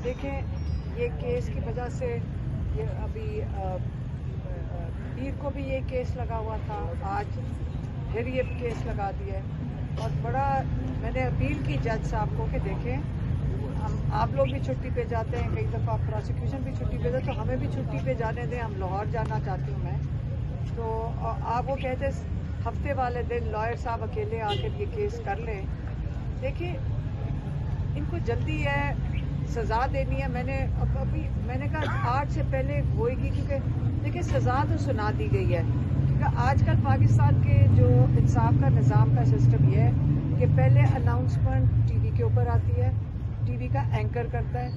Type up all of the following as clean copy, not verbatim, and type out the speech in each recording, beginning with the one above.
देखें, ये केस की वजह से ये अभी पीर को भी ये केस लगा हुआ था, आज फिर ये केस लगा दिया है। और बड़ा मैंने अपील की जज साहब को कि देखें, आप लोग भी छुट्टी पे जाते हैं, कई दफ़ा प्रोसिक्यूशन भी छुट्टी पे जाते, तो हमें भी छुट्टी पे जाने दें, हम लाहौर जाना चाहती हूँ मैं। तो आप वो कहते हफ्ते वाले दिन लॉयर साहब अकेले आकर ये केस कर लें। देखिए, इनको जल्दी है, सज़ा देनी है। मैंने कहा 8 से पहले होएगी, क्योंकि देखिए सज़ा तो सुना दी गई है। क्योंकि आजकल पाकिस्तान के जो इंसाफ का निज़ाम का सिस्टम ये है कि पहले अनाउंसमेंट टीवी के ऊपर आती है, टीवी का एंकर करता है।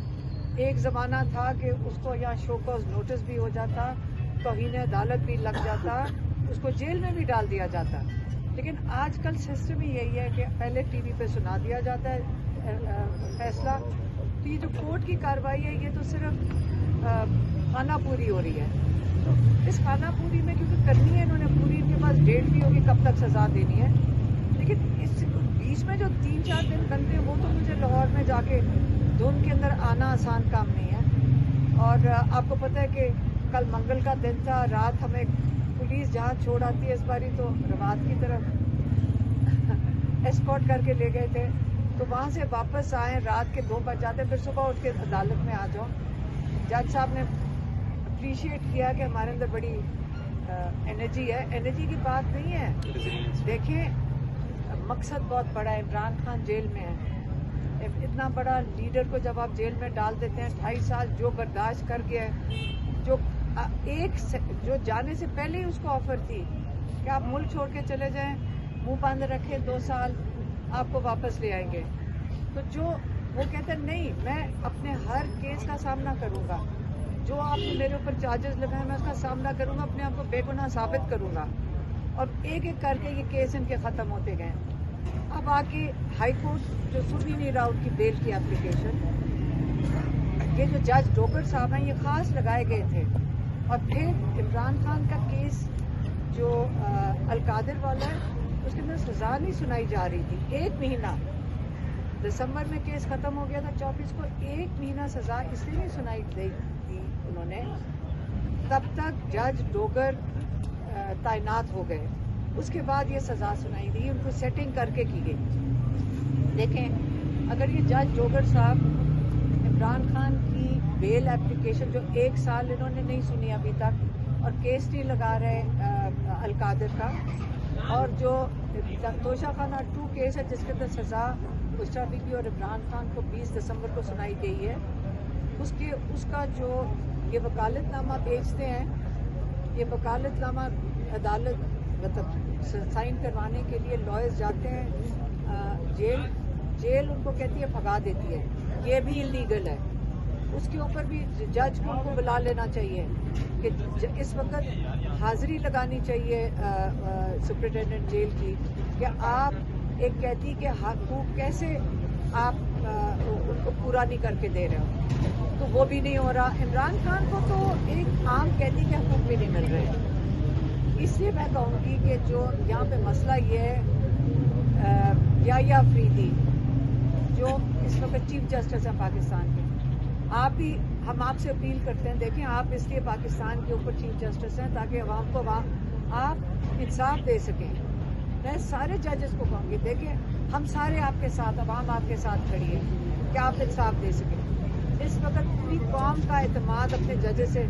एक ज़माना था कि उसको यहाँ शो कॉज नोटिस भी हो जाता, तौहीन अदालत भी लग जाता, उसको जेल में भी डाल दिया जाता। लेकिन आजकल सिस्टम ही यही है कि पहले टीवी पे सुना दिया जाता है फैसला। तो ये जो कोर्ट की कार्रवाई है, ये तो सिर्फ खाना पूरी हो रही है। तो इस खाना पूरी में क्योंकि करनी है इन्होंने पूरी, इनके पास डेट भी होगी कब तक सज़ा देनी है। लेकिन इस बीच में जो 3-4 दिन बनते हैं, वो तो मुझे लाहौर में जाके धुंध के अंदर आना आसान काम नहीं है। और आपको पता है कि कल मंगल का दिन था, रात हमें पुलिस जहाँ छोड़ आती है, इस बारी तो रवात की तरफ एस्कॉर्ट करके ले गए थे। तो वहाँ से वापस आए, रात के 2 बज जाते, फिर सुबह उठ के अदालत में आ जाओ। जज साहब ने अप्रिशिएट किया कि हमारे अंदर बड़ी एनर्जी है। एनर्जी की बात नहीं है, देखें मकसद बहुत बड़ा है। इमरान खान जेल में है, इतना बड़ा लीडर को जब आप जेल में डाल देते हैं, 2.5 साल जो बर्दाश्त कर गया है, जो जाने से पहले ही उसको ऑफर थी कि आप मुल्क छोड़ के चले जाएं, मुंह बंद रखें, 2 साल आपको वापस ले आएंगे। तो जो वो कहते हैं नहीं, मैं अपने हर केस का सामना करूंगा, जो आपने मेरे ऊपर चार्जेस लगाए मैं उसका सामना करूंगा, अपने आप को बेगुनाह साबित करूंगा। और एक एक करके ये केस इनके ख़त्म होते गए। अब आके हाई कोर्ट जो सुन ही नहीं रहा उनकी बेल की एप्लीकेशन, ये जो जज डोगर साहब हैं ये ख़ास लगाए गए थे। और फिर इमरान खान का केस जो अलकादिर वाला है, उसके अंदर सज़ा नहीं सुनाई जा रही थी। 1 महीना, दिसंबर में केस ख़त्म हो गया था 24 को, 1 महीना सज़ा इसलिए नहीं सुनाई दी उन्होंने, तब तक जज डोगर तैनात हो गए। उसके बाद ये सज़ा सुनाई दी, उनको सेटिंग करके की गई। देखें, अगर ये जज डोगर साहब इमरान खान की बेल एप्लीकेशन जो 1 साल इन्होंने नहीं सुनी अभी तक, और केस नहीं लगा रहे अलकादिर का, और जो तोशाखाना 2 केस है जिसके अंदर सज़ा बुशरा बीबी और इमरान खान को 20 दिसंबर को सुनाई गई है, उसका जो ये वकालतनामा भेजते हैं, ये वकालतनामा अदालत मतलब साइन करवाने के लिए लॉयर्स जाते हैं जेल उनको कहती है भगा देती है, ये भी इलीगल है। उसके ऊपर भी जज को उनको बुला लेना चाहिए कि इस वक्त हाजिरी लगानी चाहिए सुप्रिटेंडेंट जेल की, कि आप एक कैदी के हकूक कैसे आप उनको पूरा नहीं करके दे रहे हो। तो वो भी नहीं हो रहा। इमरान खान को तो एक आम कैदी के हकूक भी नहीं मिल रहे। इसलिए मैं कहूँगी कि जो यहाँ पे मसला ये है, याह्या अफरीदी जो इस वक्त चीफ जस्टिस हैं पाकिस्तान के, हम आपसे अपील करते हैं, देखें आप इसलिए पाकिस्तान के ऊपर चीफ जस्टिस हैं ताकि अवाम को आप इंसाफ दे सकें। मैं सारे जजेस को कहूँगी, देखें हम सारे आपके साथ, अवाम आपके साथ खड़ी है कि आप इंसाफ दे सकें। इस वक्त पूरी कौम का एतमाद अपने जजेस से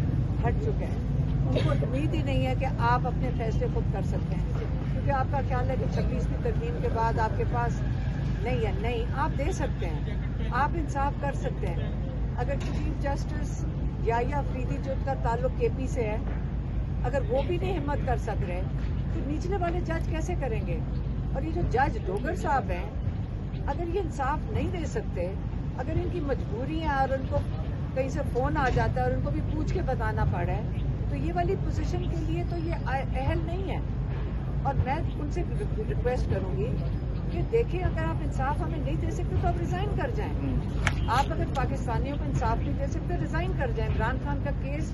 हट चुका है, उनको उम्मीद ही नहीं है कि आप अपने फैसले खुद कर सकते हैं, क्योंकि आपका ख्याल है कि 26वीं तरमीम के बाद आपके पास नहीं है। नहीं, आप दे सकते हैं, आप इंसाफ कर सकते हैं। अगर चीफ जस्टिस याह्या अफरीदी जो उनका ताल्लुक केपी से है, अगर वो भी नहीं हिम्मत कर सक रहे तो निचले वाले जज कैसे करेंगे। और ये जो जज डोगर साहब हैं, अगर ये इंसाफ नहीं दे सकते, अगर इनकी मजबूरी है और उनको कहीं से फ़ोन आ जाता है और उनको भी पूछ के बताना पड़ा है, तो ये वाली पोजीशन के लिए तो ये अहल नहीं है। और मैं उनसे रिक्वेस्ट करूंगी कि देखिए, अगर आप इंसाफ हमें नहीं दे सकते तो आप रिज़ाइन कर जाएं। आप अगर पाकिस्तानियों को इंसाफ नहीं दे सकते, रिज़ाइन कर जाएं। इमरान खान का केस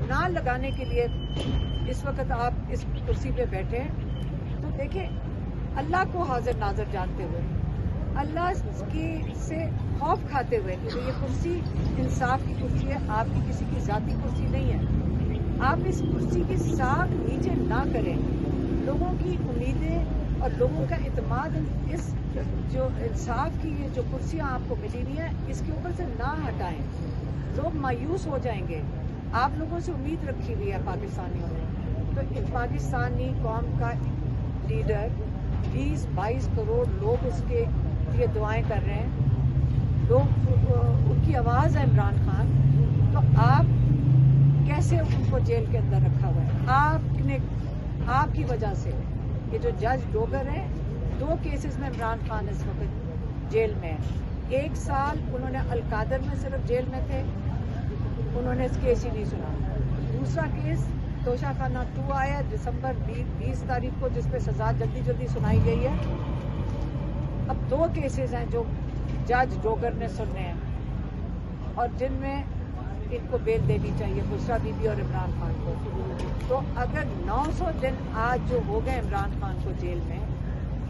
ना लगाने के लिए इस वक्त आप इस कुर्सी पे बैठे हैं। तो देखिए, अल्लाह को हाजिर नाजर जानते हुए اللہ کی سے خوف کھاتے ہوئے کہ یہ کرسی انصاف کی کرسی ہے، آپ کی کسی کی ذاتی کرسی نہیں ہے، آپ اس کرسی کی ساکھ نیچے نہ کریں، لوگوں کی امیدیں اور لوگوں کا اعتماد اس جو انصاف کی یہ جو کرسیاں آپ کو ملی ہوئی ہیں اس کے اوپر سے نہ ہٹائیں، لوگ مایوس ہو جائیں گے۔ آپ لوگوں سے امید رکھی ہوئی ہے پاکستانیوں نے، تو پاکستانی قوم کا لیڈر 20-22 کروڑ لوگ اس کے لیے دعائیں کر رہے ہیں، لوگ ان کی آواز ہے عمران خان، تو آپ کیسے ان کو جیل کے اندر رکھا ہوا ہے؟ آپ کی وجہ سے یہ جو جج ڈوگر ہیں 2 کیسز میں عمران خان اس وقت جیل میں ہے، 1 سال انہوں نے القادر میں صرف جیل میں تھے، انہوں نے اس کیس ہی نہیں سنا۔ دوسرا کیس توشہ خانہ 2 آیا دسمبر 20 تاریخ کو، جس پہ سزا جلدی سنائی گئی ہے۔ اب 2 کیسز ہیں جو جج ڈوگر نے سننے ہیں اور جن میں ان کو بیل دینی چاہیے، بشرا بی بی اور عمران خان کو۔ تو اگر 900 دن آج جو ہو گئے عمران خان کو جیل میں،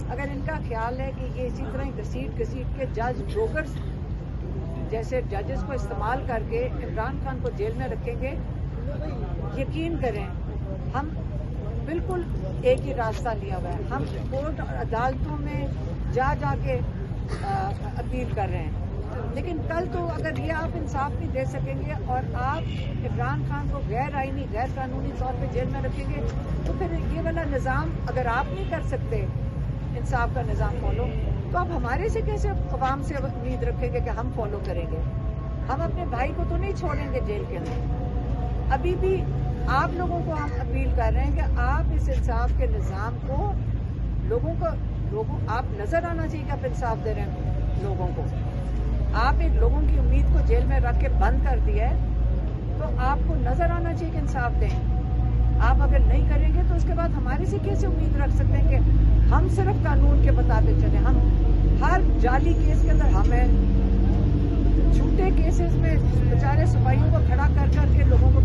اگر ان کا خیال ہے کہ یہ اسی طرح گھسیٹ کے جج ڈوگر جیسے ججز کو استعمال کر کے عمران خان کو جیل میں رکھیں گے، یقین کریں ہم بالکل ایک ہی راستہ لیا ہوا ہے، ہم کورٹ اور عدالتوں میں جا کے اپیل کر رہے ہیں، لیکن کل تو اگر یہ آپ انصاف نہیں دے سکیں گے اور آپ عمران خان کو غیر آئینی غیر قانونی طور پہ جیل میں رکھیں گے، تو پھر یہ والا نظام اگر آپ نہیں کر سکتے انصاف کا نظام فالو، تو آپ ہمارے سے کیسے عوام سے امید رکھیں گے کہ ہم فالو کریں گے؟ ہم اپنے بھائی کو تو نہیں چھوڑیں گے جیل کے اندر۔ ابھی بھی آپ لوگوں کو ہم اپیل کر رہے ہیں کہ آپ اس انصاف کے نظام کو لوگوں آپ نظر آنا چاہیے کہ آپ انصاف دے رہے ہیں لوگوں کو۔ آپ ایک لوگوں کی امید کو جیل میں رکھ کے بند کر دیا ہے، تو آپ کو نظر آنا چاہیے کہ انصاف دیں۔ آپ اگر نہیں کریں گے تو اس کے بعد ہمارے سے کیسے امید رکھ سکتے ہیں کہ ہم صرف قانون کے مطابق چلیں؟ ہم ہر جعلی کیس کے اندر ہمیں جھوٹے کیسز میں بیچارے سپاہیوں کو کھڑا کر کے لوگوں کو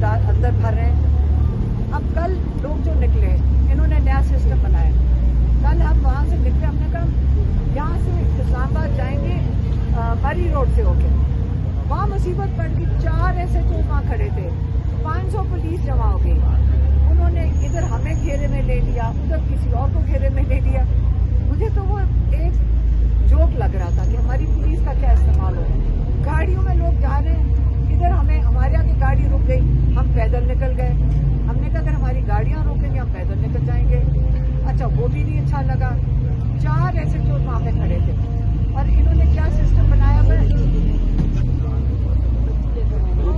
اندر بھر رہے ہیں۔ اب کل لوگ جو نکلے، انہوں نے نیا سسٹم بنایا، کل ہم وہاں سے نکلے، ہم نے کہا یہاں سے اسلام آباد جائیں گے مری روڈ سے ہو کے، وہاں مصیبت پڑ گئی، 4 ایسے جو وہاں کھڑے تھے، 500 پولیس جمع ہو گئی، انہوں نے ادھر ہمیں گھیرے میں لے لیا، ادھر کسی اور کو گھیرے میں لے لیا۔ مجھے تو وہ ایک جوک لگ رہا تھا کہ ہماری پولیس کا کیا استعمال ہو رہا ہے، گاڑیوں میں لوگ جا رہے ہیں، ادھر ہمارے آگے گاڑی رک گئی، ہم پیدل نکل گئے، ہم نے کہا اگر ہماری گاڑیاں روکیں گے ہم پیدل نکل جائیں گے، اچھا وہ بھی نہیں اچھا لگا، 4 ایسے جو وہاں پہ کھڑے تھے، اور انہوں نے کیا سسٹم بنایا ہوا ہے،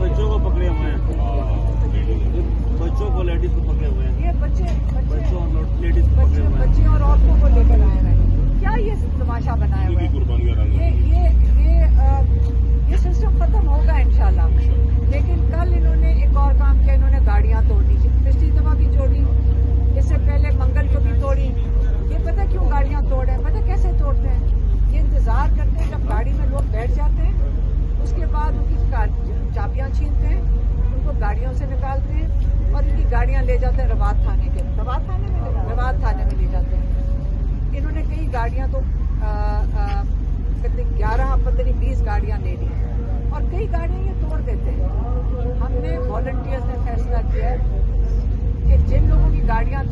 بچوں کو پکڑے ہوئے ہیں، بچوں کو لیڈیز کو پکڑے ہوئے ہیں، یہ بچے اور لیڈیز کو پکڑے ہوئے ہیں، بچے اور عورتوں کو لے کر آئے ہوئے ہیں، کیا یہ تماشا بنایا ہوا ہے؟ یہ سسٹم ختم ہوگا انشاءاللہ، لیکن کل انہوں نے ایک اور کام کیا، انہوں نے گاڑیاں توڑنی تھی، پچھلی دفعہ بھی توڑی، اس سے پہلے منگل کو بھی توڑی۔ یہ پتہ کیوں گاڑیاں توڑ ہیں؟ پتہ کیسے توڑتے ہیں؟ یہ انتظار کرتے ہیں جب گاڑی میں لوگ بیٹھ جاتے ہیں، اس کے بعد ان کی چابیاں چھینتے ہیں، ان کو گاڑیوں سے نکالتے ہیں اور ان کی گاڑیاں لے جاتے ہیں روات تھانے میں لے جاتے ہیں۔ انہوں نے کئی گاڑیاں تو 11 15 20 گاڑیاں لے لی اور کئی گاڑیاں یہ توڑ دیتے ہیں۔ ہم نے والنٹیئرز نے فیصلہ کیا ہے کہ جن لوگوں کی گاڑیاں